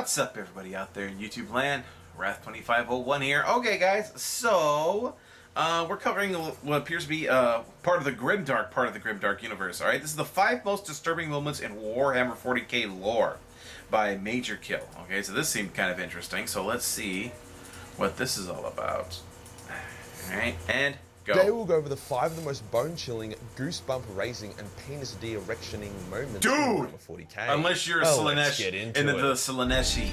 What's up, everybody out there in YouTube land? Wrath2501 here. Okay, guys, so we're covering what appears to be part of the grimdark universe. All right, this is the 5 most disturbing moments in Warhammer 40k lore by Major Kill. Okay, so this seemed kind of interesting. So let's see what this is all about. All right, and go. Today we'll go over the 5 of the most bone-chilling, goosebump-raising, and penis de-erectioning moments in Warhammer 40k. Unless you're a Slaanesh into the Slaaneshi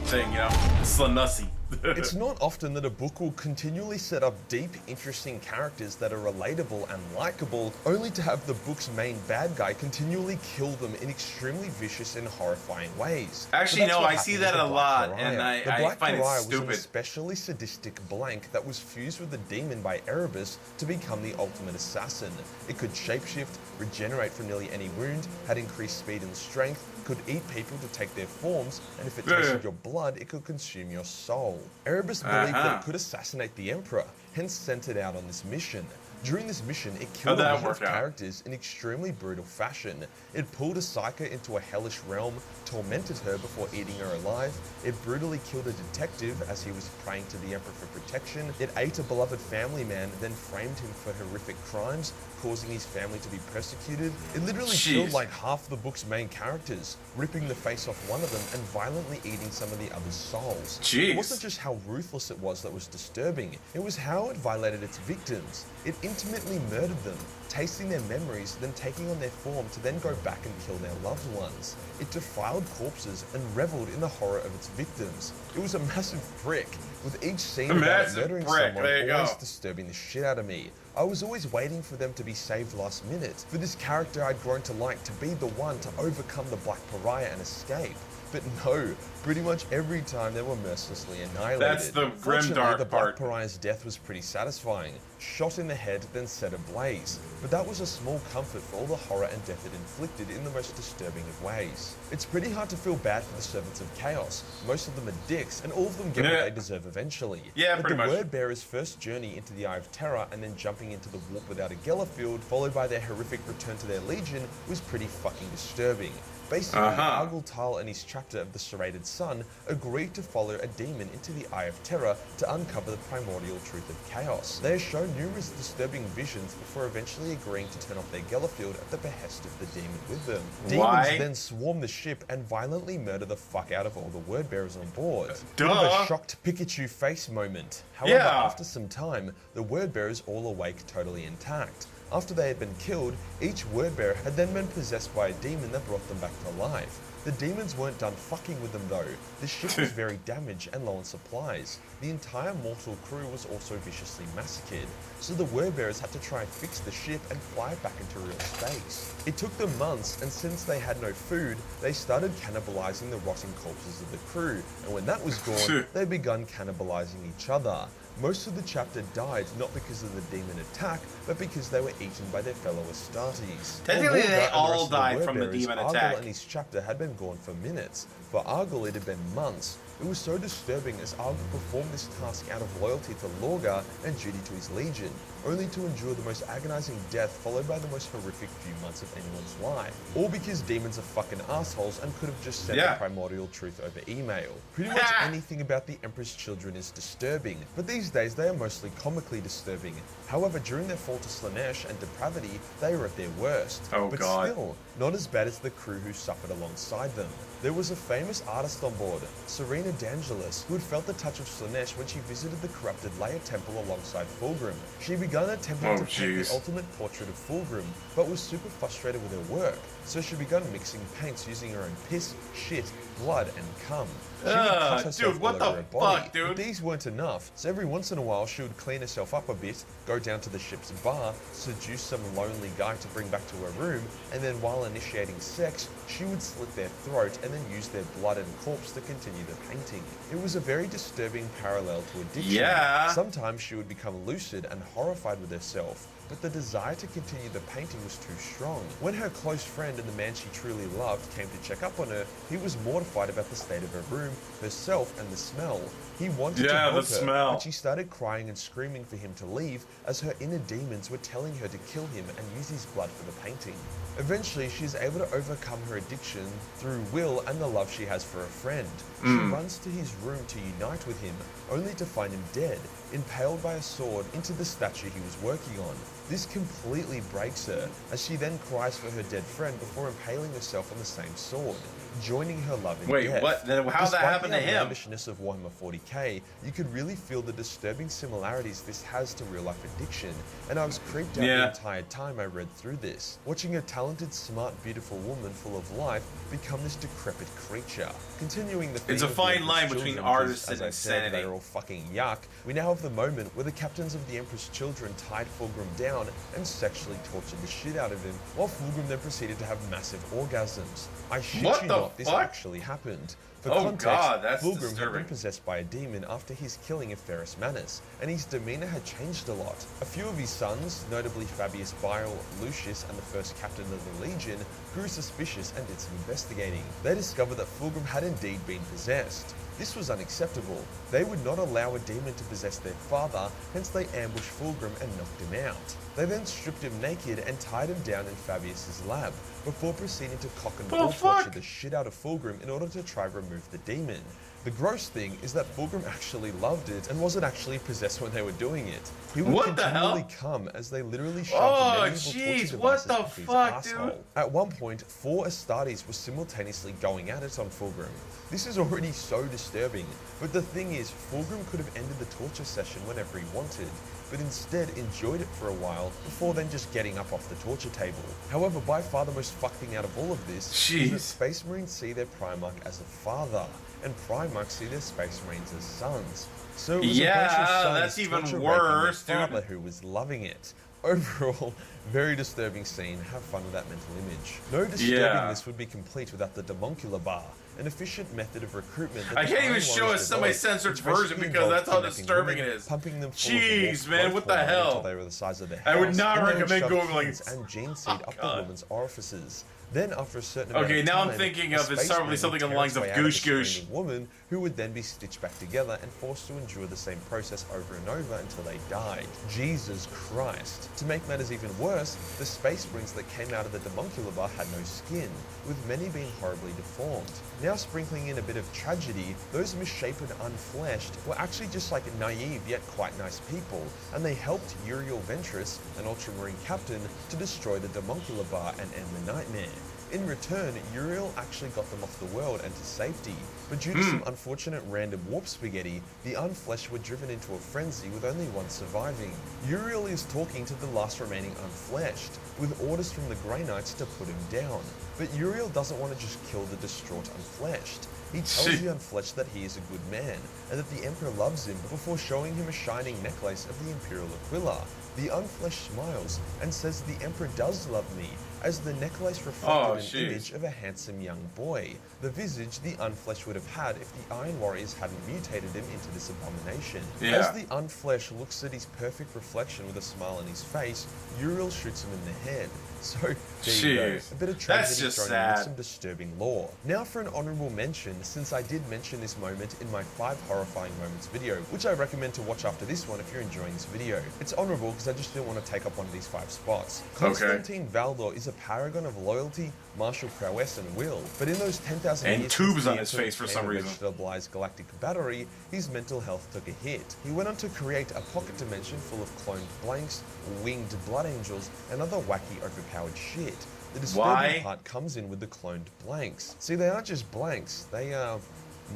thing, you know, Slaaneshi. It's not often that a book will continually set up deep, interesting characters that are relatable and likable, only to have the book's main bad guy continually kill them in extremely vicious and horrifying ways. Actually, no, I see that a lot, and I find it stupid. Was an especially sadistic blank that was fused with a demon by Erebus to become the ultimate assassin. It could shapeshift, regenerate from nearly any wound, had increased speed and strength, could eat people to take their forms, and if it tasted your blood, it could consume your soul. Erebus believed that it could assassinate the Emperor, hence sent it out on this mission. During this mission, it killed a lot of characters in extremely brutal fashion. It pulled a psyker into a hellish realm, tormented her before eating her alive. It brutally killed a detective as he was praying to the Emperor for protection. It ate a beloved family man, then framed him for horrific crimes, causing his family to be persecuted. It literally killed like half the book's main characters, ripping the face off one of them and violently eating some of the other's souls. It wasn't just how ruthless it was that was disturbing, it was how it violated its victims. It intimately murdered them, tasting their memories, then taking on their form to then go back and kill their loved ones. It defiled corpses and reveled in the horror of its victims. It was a massive prick, with each scene about murdering someone always disturbing the shit out of me. I was always waiting for them to be saved last minute, for this character I'd grown to like to be the one to overcome the Black Pariah and escape. But no, pretty much every time they were mercilessly annihilated. That's the grimdark the Black Pariah's death was pretty satisfying. Shot in the head, then set ablaze. But that was a small comfort for all the horror and death it inflicted in the most disturbing of ways. It's pretty hard to feel bad for the servants of chaos. Most of them are dicks, and all of them get what they deserve eventually. But the Wordbearer's first journey into the Eye of Terror and then jumping into the Warp without a Gellerfield, followed by their horrific return to their legion, was pretty fucking disturbing. Basically, Argyle Tal and his chapter of the Serrated Sun agreed to follow a demon into the Eye of Terror to uncover the primordial truth of chaos. They are shown numerous disturbing visions before eventually agreeing to turn off their Gellerfield at the behest of the demon with them. Demons then swarm the ship and violently murder the fuck out of all the Wordbearers on board. A shocked Pikachu face moment. However, after some time, the Wordbearers all awake totally intact. After they had been killed, each Wordbearer had then been possessed by a demon that brought them back to life. The demons weren't done fucking with them though. The ship was very damaged and low on supplies. The entire mortal crew was also viciously massacred, so the Wordbearers had to try and fix the ship and fly it back into real space. It took them months, and since they had no food, they started cannibalizing the rotting corpses of the crew, and when that was gone, they begun cannibalizing each other. Most of the chapter died not because of the demon attack, but because they were eaten by their fellow Astartes. Technically, they all died from the demon attack. Argyle and his chapter had been gone for minutes. For Argyle, it had been months. It was so disturbing as Argyle performed this task out of loyalty to Lorgar and duty to his legion, only to endure the most agonizing death followed by the most horrific few months of anyone's life. All because demons are fucking assholes and could have just sent the primordial truth over email. Pretty much anything about the Emperor's children is disturbing, but these days they are mostly comically disturbing. However, during their fall to Slaanesh and depravity, they are at their worst. Still, not as bad as the crew who suffered alongside them. There was a famous artist on board, Serena D'Angelis, who had felt the touch of Slaanesh when she visited the corrupted Leia temple alongside Fulgrim. She began attempting to paint the ultimate portrait of Fulgrim, but was super frustrated with her work, so she began mixing paints using her own piss, shit, blood, and cum. She would cut herself all over her body, but these weren't enough, so every once in a while she would clean herself up a bit, go down to the ship's bar, seduce some lonely guy to bring back to her room, and then while initiating sex, she would slit their throat and then use their blood and corpse to continue the painting. It was a very disturbing parallel to addiction. Sometimes she would become lucid and horrified with herself, but the desire to continue the painting was too strong. When her close friend and the man she truly loved came to check up on her, he was mortified about the state of her room, herself, and the smell. He wanted to help her, but she started crying and screaming for him to leave, as her inner demons were telling her to kill him and use his blood for the painting. Eventually, she is able to overcome her addiction through Will and the love she has for a friend. She runs to his room to unite with him, only to find him dead, impaled by a sword into the statue he was working on. This completely breaks her, as she then cries for her dead friend before impaling herself on the same sword, joining her love in death. Wait, what? Then how'd that happen to him? Despite the outlandishness of Warhammer 40k, you could really feel the disturbing similarities this has to real-life addiction, and I was creeped out the entire time I read through this, watching a talented, smart, beautiful woman full of life become this decrepit creature. Continuing the theme it's a fine line between artists and insanity. They're all fucking yuck. We now have the moment where the captains of the Emperor's children tied Fulgrim down and sexually tortured the shit out of him, while Fulgrim then proceeded to have massive orgasms. I shit you not, this actually happened. For context, Fulgrim had been possessed by a demon after his killing of Ferrus Manus, and his demeanor had changed a lot. A few of his sons, notably Fabius Bile, Lucius, and the first captain of the Legion, grew suspicious and did some investigating. They discovered that Fulgrim had indeed been possessed. This was unacceptable. They would not allow a demon to possess their father, hence they ambushed Fulgrim and knocked him out. They then stripped him naked and tied him down in Fabius's lab, before proceeding to cock and bull torture the shit out of Fulgrim in order to try to remove the demon. The gross thing is that Fulgrim actually loved it and wasn't actually possessed when they were doing it. He would continually come as they literally shoved torture devices up his asshole. At one point, 4 Astartes were simultaneously going at it on Fulgrim. This is already so disturbing, but the thing is, Fulgrim could have ended the torture session whenever he wanted, but instead enjoyed it for a while before then just getting up off the torture table. However, by far the most fucked thing out of all of this is that Space Marines see their Primarch as a father, and Primarchs see their Space Marines as sons. So it was a bunch of sons that's even torture worse, raping their father who was loving it. Overall, very disturbing scene. Have fun with that mental image. No disturbing this would be complete without the Demoncular Bar, an efficient method of recruitment. That I can't even show a semi-censored version because that's how disturbing it is. Pumping them Jeez, man, what the hell? They were the size of their house, I would not recommend googling and gene seed up the woman's orifices. Then, after a certain now I'm thinking of it's probably something along the lines of Goosh Goosh. Woman who would then be stitched back together and forced to endure the same process over and over until they died. Jesus Christ. To make matters even worse, the Space Marines that came out of the Demoncular Bar had no skin, with many being horribly deformed. Now sprinkling in a bit of tragedy, those misshapen unfleshed were actually just like naive yet quite nice people, and they helped Uriel Ventress, an Ultramarine captain, to destroy the Demoncular Bar and end the nightmare. In return, Uriel actually got them off the world and to safety, but due to some unfortunate random warp spaghetti, the Unfleshed were driven into a frenzy with only one surviving. Uriel is talking to the last remaining Unfleshed, with orders from the Grey Knights to put him down. But Uriel doesn't want to just kill the distraught Unfleshed. He tells the Unfleshed that he is a good man, and that the Emperor loves him before showing him a shining necklace of the Imperial Aquila. The Unfleshed smiles and says the Emperor does love me, as the necklace reflected an image of a handsome young boy, the visage the Unfleshed would have had if the Iron Warriors hadn't mutated him into this abomination. As the Unfleshed looks at his perfect reflection with a smile on his face, Uriel shoots him in the head. So, there you go. A bit of tragedy thrown in with some disturbing lore. Now for an honourable mention, since I did mention this moment in my 5 horrifying moments video, which I recommend to watch after this one if you're enjoying this video. It's honourable because I just didn't want to take up one of these 5 spots. Constantine Valdor is a paragon of loyalty, martial prowess, and will, but in those 10,000 years tubes on his face for some reason. Vegetabilized galactic battery, his mental health took a hit. He went on to create a pocket dimension full of cloned blanks, winged blood angels, and other wacky overpowered shit. The disturbing part comes in with the cloned blanks. See, they aren't just blanks, they are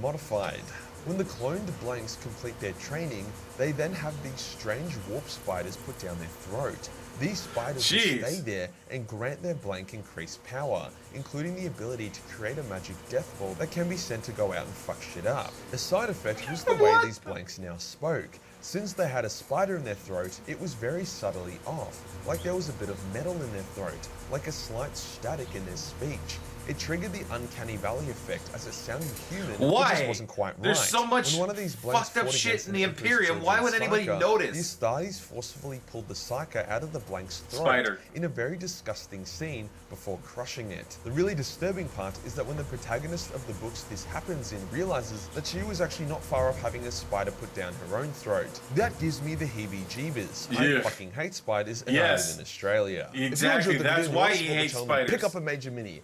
modified. When the cloned blanks complete their training, they then have these strange warp spiders put down their throat. These spiders will stay there and grant their blank increased power, including the ability to create a magic death ball that can be sent to go out and fuck shit up. A side effect was the way these blanks now spoke. Since they had a spider in their throat, it was very subtly off, like there was a bit of metal in their throat, like a slight static in their speech. It triggered the uncanny valley effect as it sounded human, Why? but just wasn't quite right. There's so much when one of these blanks fucked up fought shit against in an the Emperor's Imperium. Why children's would anybody Psyker, notice? The Astartes forcefully pulled the Psyker out of the blank's throat Spider. in a very disgusting scene before crushing it. The really disturbing part is that when the protagonist of the books this happens in realizes that she was actually not far off having a spider put down her own throat. That gives me the heebie-jeebers. Yeah. I fucking hate spiders and Yes. I live in Australia. Exactly, If you enjoyed the that's video, why like, he support the hates channel, spiders. Pick up a Major Mini.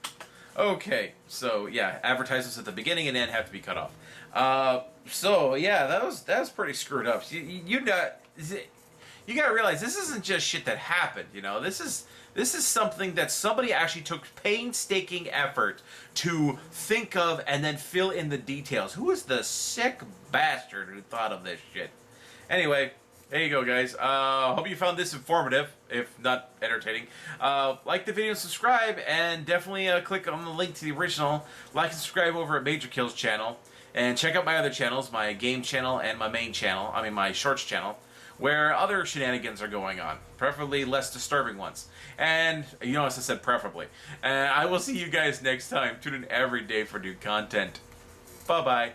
Okay, so yeah, advertisements at the beginning and end have to be cut off. So yeah, that was pretty screwed up. You gotta realize this isn't just shit that happened. You know, this is something that somebody actually took painstaking effort to think of and then fill in the details. Who is the sick bastard who thought of this shit? Anyway. There you go, guys. Hope you found this informative, if not entertaining. Like the video, subscribe, and definitely click on the link to the original. Like and subscribe over at Major Kill's channel. And check out my other channels, my game channel and my main channel, my shorts channel, where other shenanigans are going on. Preferably less disturbing ones. And, you notice I said preferably. And I will see you guys next time. Tune in every day for new content. Bye-bye.